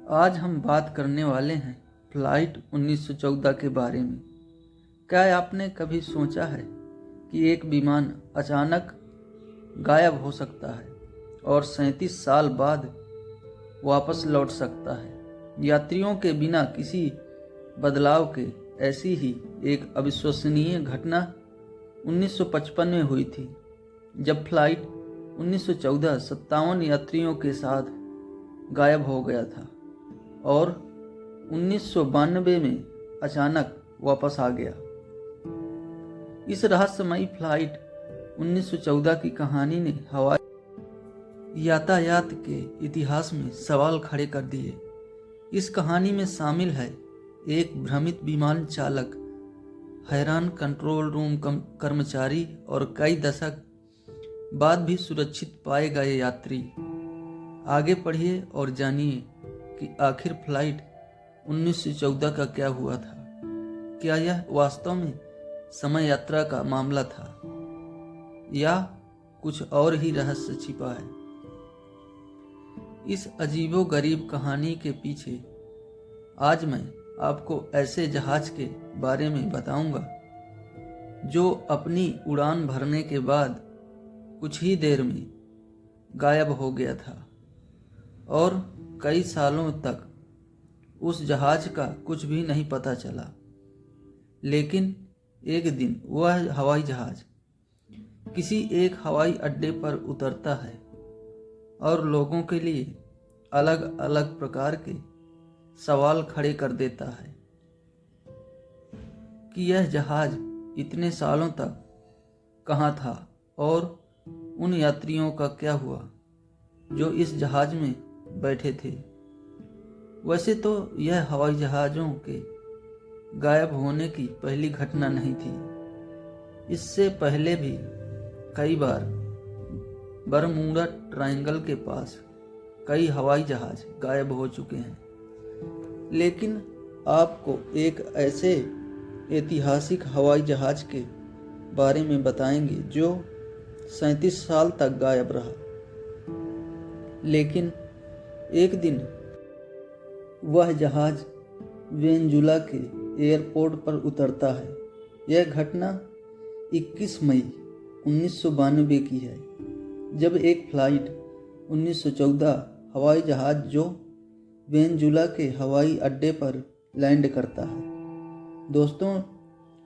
आज हम बात करने वाले हैं फ्लाइट 1914 के बारे में। क्या आपने कभी सोचा है कि एक विमान अचानक गायब हो सकता है और 37 साल बाद वापस लौट सकता है, यात्रियों के बिना किसी बदलाव के। ऐसी ही एक अविश्वसनीय घटना 1955 में हुई थी, जब फ्लाइट 1914 57 यात्रियों के साथ गायब हो गया था और 1992 में अचानक वापस आ गया। इस रहस्यमयी फ्लाइट 1914 की कहानी ने हवाई यातायात के इतिहास में सवाल खड़े कर दिए। इस कहानी में शामिल है एक भ्रमित विमान चालक, हैरान कंट्रोल रूम कर्मचारी और कई दशक बाद भी सुरक्षित पाए गए यात्री। आगे पढ़िए और जानिए कि आखिर फ्लाइट 1914 का क्या हुआ था। क्या यह वास्तव में समय यात्रा का मामला था या कुछ और ही रहस्य छिपा है? इस अजीबोगरीब कहानी के पीछे आज मैं आपको ऐसे जहाज के बारे में बताऊंगा जो अपनी उड़ान भरने के बाद कुछ ही देर में गायब हो गया था और कई सालों तक उस जहाज का कुछ भी नहीं पता चला। लेकिन एक दिन वह हवाई जहाज किसी एक हवाई अड्डे पर उतरता है और लोगों के लिए अलग अलग प्रकार के सवाल खड़े कर देता है कि यह जहाज इतने सालों तक कहाँ था और उन यात्रियों का क्या हुआ जो इस जहाज में बैठे थे। वैसे तो यह हवाई जहाज़ों के गायब होने की पहली घटना नहीं थी। इससे पहले भी कई बार बरमूडा ट्रायंगल के पास कई हवाई जहाज गायब हो चुके हैं, लेकिन आपको एक ऐसे ऐतिहासिक हवाई जहाज के बारे में बताएंगे जो 37 साल तक गायब रहा। लेकिन एक दिन वह जहाज वेनेजुला के एयरपोर्ट पर उतरता है। यह घटना 21 मई 1992 की है, जब एक फ्लाइट 1914 हवाई जहाज जो वेनेजुला के हवाई अड्डे पर लैंड करता है। दोस्तों,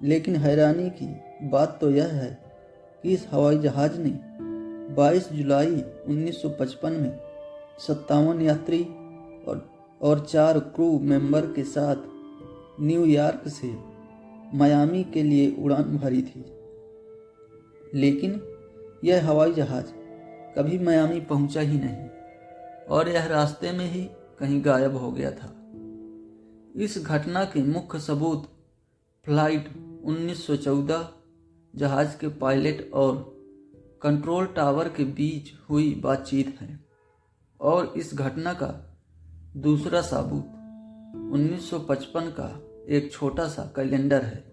लेकिन हैरानी की बात तो यह है कि इस हवाई जहाज ने 22 जुलाई 1955 में 57 यात्री और 4 क्रू मेंबर के साथ न्यूयॉर्क से मियामी के लिए उड़ान भरी थी। लेकिन यह हवाई जहाज कभी मियामी पहुंचा ही नहीं और यह रास्ते में ही कहीं गायब हो गया था। इस घटना के मुख्य सबूत फ्लाइट 1914 जहाज के पायलट और कंट्रोल टावर के बीच हुई बातचीत है, और इस घटना का दूसरा सबूत 1955 का एक छोटा सा कैलेंडर है,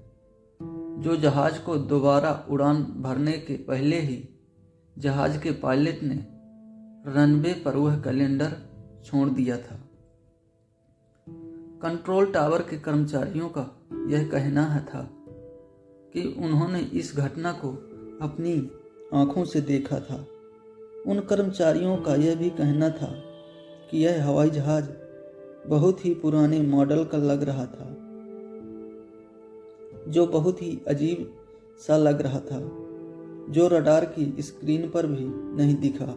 जो जहाज को दोबारा उड़ान भरने के पहले ही जहाज के पायलट ने रनवे पर वह कैलेंडर छोड़ दिया था। कंट्रोल टावर के कर्मचारियों का यह कहना था कि उन्होंने इस घटना को अपनी आंखों से देखा था। उन कर्मचारियों का यह भी कहना था कि यह हवाई जहाज बहुत ही पुराने मॉडल का लग रहा था, जो बहुत ही अजीब सा लग रहा था, जो रडार की स्क्रीन पर भी नहीं दिखा।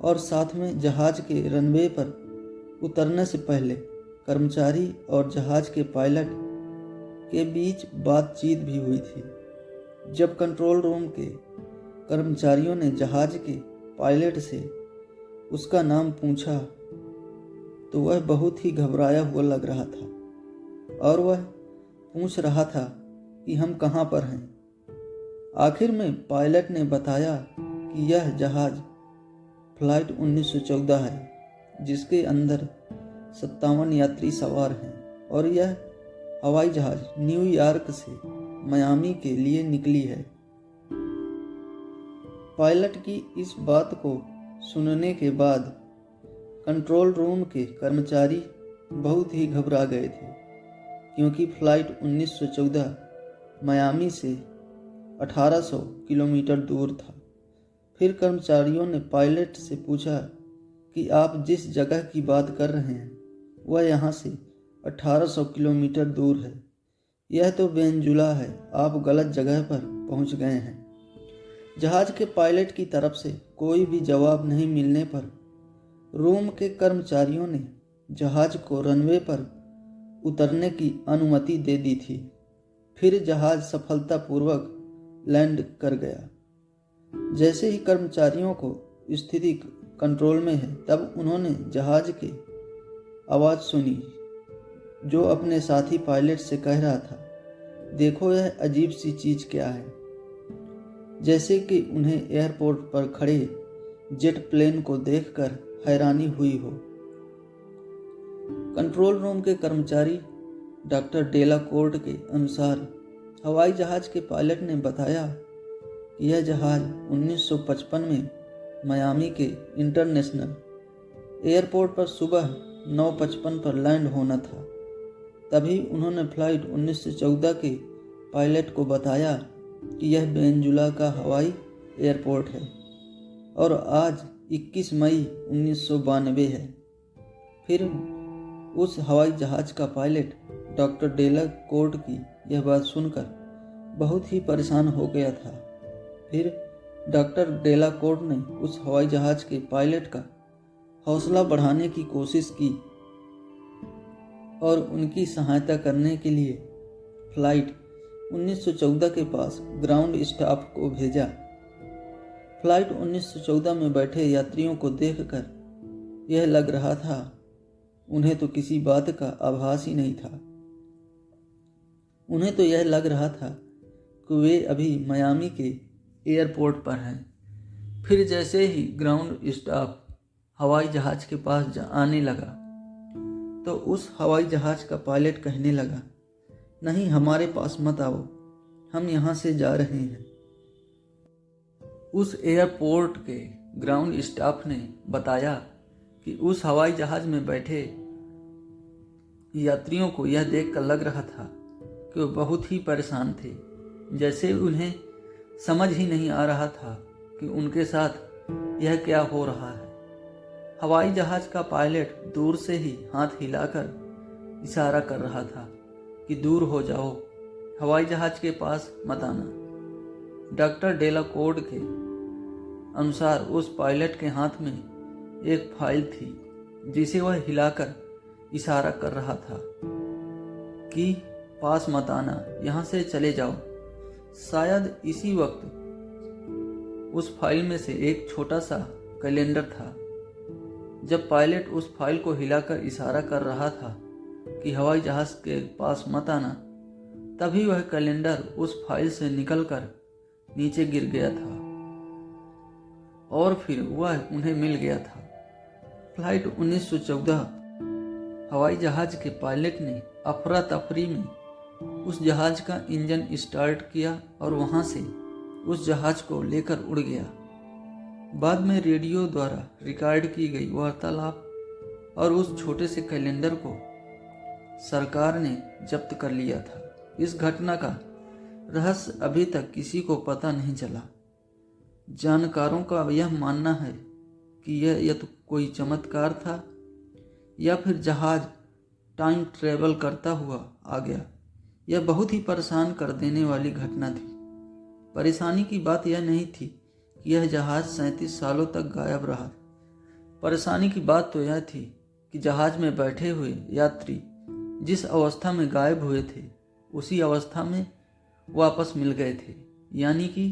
और साथ में जहाज के रनवे पर उतरने से पहले कर्मचारी और जहाज के पायलट के बीच बातचीत भी हुई थी। जब कंट्रोल रूम के कर्मचारियों ने जहाज के पायलट से उसका नाम पूछा तो वह बहुत ही घबराया हुआ लग रहा था और वह पूछ रहा था कि हम कहाँ पर हैं। आखिर में पायलट ने बताया कि यह जहाज फ्लाइट 1914 है, जिसके अंदर 57 यात्री सवार हैं और यह हवाई जहाज न्यूयॉर्क से मियामी के लिए निकली है। पायलट की इस बात को सुनने के बाद कंट्रोल रूम के कर्मचारी बहुत ही घबरा गए थे, क्योंकि फ्लाइट 1914 मियामी से 1800 किलोमीटर दूर था। फिर कर्मचारियों ने पायलट से पूछा कि आप जिस जगह की बात कर रहे हैं वह यहाँ से 1800 किलोमीटर दूर है। यह तो वेनेजुला है, आप गलत जगह पर पहुँच गए हैं। जहाज के पायलट की तरफ से कोई भी जवाब नहीं मिलने पर रोम के कर्मचारियों ने जहाज को रनवे पर उतरने की अनुमति दे दी थी। फिर जहाज सफलतापूर्वक लैंड कर गया। जैसे ही कर्मचारियों को स्थिति कंट्रोल में है, तब उन्होंने जहाज की आवाज़ सुनी जो अपने साथी पायलट से कह रहा था, देखो यह अजीब सी चीज़ क्या है। जैसे कि उन्हें एयरपोर्ट पर खड़े जेट प्लेन को देखकर हैरानी हुई हो। कंट्रोल रूम के कर्मचारी डॉक्टर डेला कोर्ट के अनुसार हवाई जहाज के पायलट ने बताया कि यह जहाज 1955 में मियामी के इंटरनेशनल एयरपोर्ट पर सुबह 9:55 पर लैंड होना था। तभी उन्होंने फ्लाइट 1914 के पायलट को बताया कि यह वेनेजुला का हवाई एयरपोर्ट है और आज 21 मई 1992 है। फिर उस हवाई जहाज का पायलट डॉक्टर डेला कोर्ट की यह बात सुनकर बहुत ही परेशान हो गया था। फिर डॉक्टर डेला कोर्ट ने उस हवाई जहाज के पायलट का हौसला बढ़ाने की कोशिश की और उनकी सहायता करने के लिए फ्लाइट 1914 के पास ग्राउंड स्टाफ को भेजा। फ्लाइट 1914 में बैठे यात्रियों को देखकर यह लग रहा था उन्हें तो किसी बात का आभास ही नहीं था। उन्हें तो यह लग रहा था कि वे अभी मियामी के एयरपोर्ट पर हैं। फिर जैसे ही ग्राउंड स्टाफ हवाई जहाज के पास आने लगा तो उस हवाई जहाज का पायलट कहने लगा, नहीं हमारे पास मत आओ, हम यहाँ से जा रहे हैं। उस एयरपोर्ट के ग्राउंड स्टाफ ने बताया कि उस हवाई जहाज में बैठे यात्रियों को यह देखकर लग रहा था कि वो बहुत ही परेशान थे, जैसे उन्हें समझ ही नहीं आ रहा था कि उनके साथ यह क्या हो रहा है। हवाई जहाज का पायलट दूर से ही हाथ हिलाकर इशारा कर रहा था कि दूर हो जाओ, हवाई जहाज के पास मत आना। डॉक्टर डेला कोड के अनुसार उस पायलट के हाथ में एक फाइल थी जिसे वह हिलाकर इशारा कर रहा था कि पास मत आना, यहाँ से चले जाओ। शायद इसी वक्त उस फाइल में से एक छोटा सा कैलेंडर था। जब पायलट उस फाइल को हिलाकर इशारा कर रहा था कि हवाई जहाज के पास मत आना, तभी वह कैलेंडर उस फाइल से निकलकर नीचे गिर गया था और फिर वह उन्हें मिल गया था। फ्लाइट 1914 हवाई जहाज के पायलट ने अफरा तफरी में उस जहाज का इंजन स्टार्ट किया और वहां से उस जहाज को लेकर उड़ गया। बाद में रेडियो द्वारा रिकॉर्ड की गई वार्तालाप और उस छोटे से कैलेंडर को सरकार ने जब्त कर लिया था। इस घटना का रहस्य अभी तक किसी को पता नहीं चला। जानकारों का यह मानना है कि यह तो कोई चमत्कार था या फिर जहाज टाइम ट्रेवल करता हुआ आ गया। यह बहुत ही परेशान कर देने वाली घटना थी। परेशानी की बात यह नहीं थी कि यह जहाज 37 सालों तक गायब रहा। परेशानी की बात तो यह थी कि जहाज में बैठे हुए यात्री जिस अवस्था में गायब हुए थे उसी अवस्था में वापस मिल गए थे, यानी कि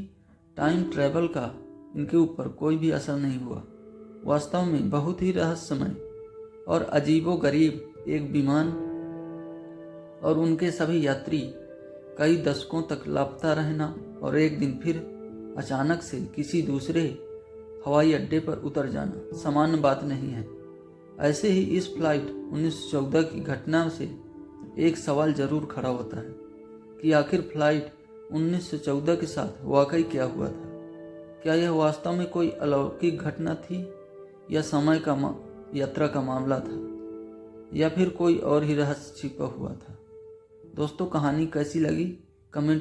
टाइम ट्रैवल का इनके ऊपर कोई भी असर नहीं हुआ। वास्तव में बहुत ही रहस्यमय और अजीबोगरीब एक विमान और उनके सभी यात्री कई दशकों तक लापता रहना और एक दिन फिर अचानक से किसी दूसरे हवाई अड्डे पर उतर जाना सामान्य बात नहीं है। ऐसे ही इस फ्लाइट 1914 की घटना से एक सवाल जरूर खड़ा होता है कि आखिर फ्लाइट 1914 के साथ वाकई क्या हुआ था। क्या यह वास्तव में कोई अलौकिक घटना थी या समय का यात्रा का मामला था या फिर कोई और ही रहस्य छिपा हुआ था। दोस्तों, कहानी कैसी लगी कमेंट